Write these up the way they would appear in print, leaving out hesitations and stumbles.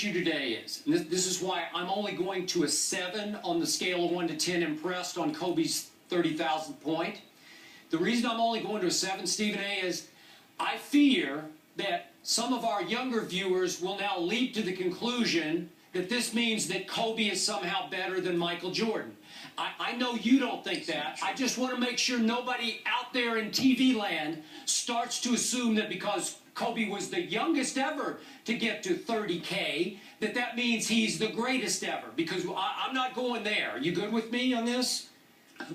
issue today is, and this is why I'm only going to a 7 on the scale of 1 to 10 impressed on Kobe's 30,000th point. The reason I'm only going to a 7, Stephen A., is I fear that some of our younger viewers will now leap to the conclusion that this means that Kobe is somehow better than Michael Jordan. I know you don't think that. I just want to make sure nobody out there in TV land starts to assume that because Kobe was the youngest ever to get to 30K, that means he's the greatest ever. Because I'm not going there. Are you good with me on this?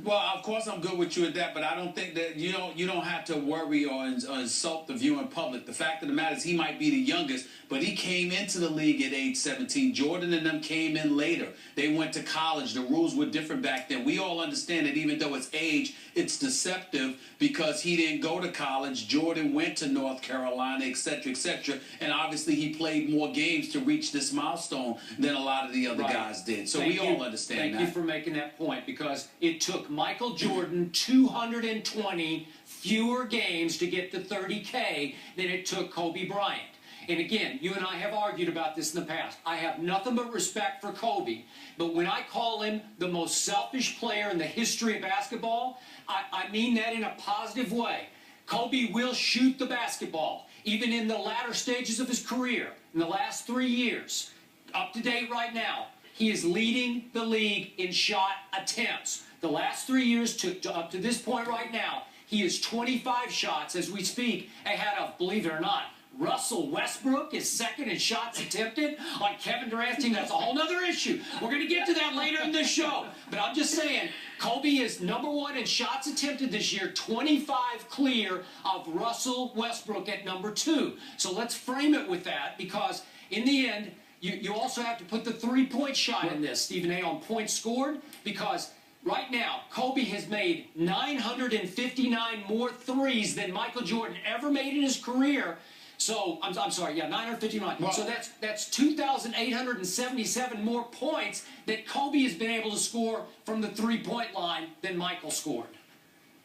Well, of course I'm good with you at that, but I don't think that you don't have to worry or insult the viewing public. The fact of the matter is he might be the youngest, but he came into the league at age 17. Jordan and them came in later. They went to college. The rules were different back then. We all understand that even though it's age, it's deceptive because he didn't go to college. Jordan went to North Carolina, etc., etc., and obviously he played more games to reach this milestone than a lot of the other guys did. So we all understand that. Thank you for making that point, because it took Michael Jordan 220 fewer games to get to 30K than it took Kobe Bryant. And again, you and I have argued about this in the past. I have nothing but respect for Kobe, but when I call him the most selfish player in the history of basketball, I mean that in a positive way. Kobe will shoot the basketball, even in the latter stages of his career, in the last 3 years. Up to date right now, he is leading the league in shot attempts. The last 3 years up to this point right now, he is 25 shots as we speak ahead of, believe it or not, Russell Westbrook is second in shots attempted on Kevin Durant's team. That's a whole other issue. We're going to get to that later in this show. But I'm just saying, Kobe is #1 in shots attempted this year, 25 clear of Russell Westbrook at #2. So let's frame it with that, because in the end, you also have to put the three-point shot in this, Stephen A., on points scored, because right now, Kobe has made 959 more threes than Michael Jordan ever made in his career. So, I'm sorry, yeah, 959. Well, so that's 2,877 more points that Kobe has been able to score from the three-point line than Michael scored.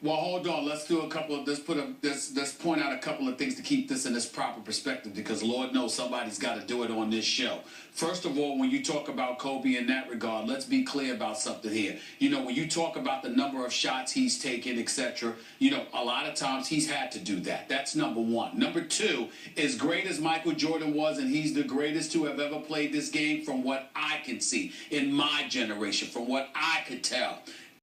Well, hold on. Let's point out a couple of things to keep this in its proper perspective, because Lord knows somebody's got to do it on this show. First of all, when you talk about Kobe in that regard, let's be clear about something here. You know, when you talk about the number of shots he's taken, etc., you know, a lot of times he's had to do that. That's #1. #2, as great as Michael Jordan was, and he's the greatest to have ever played this game from what I can see in my generation, from what I could tell,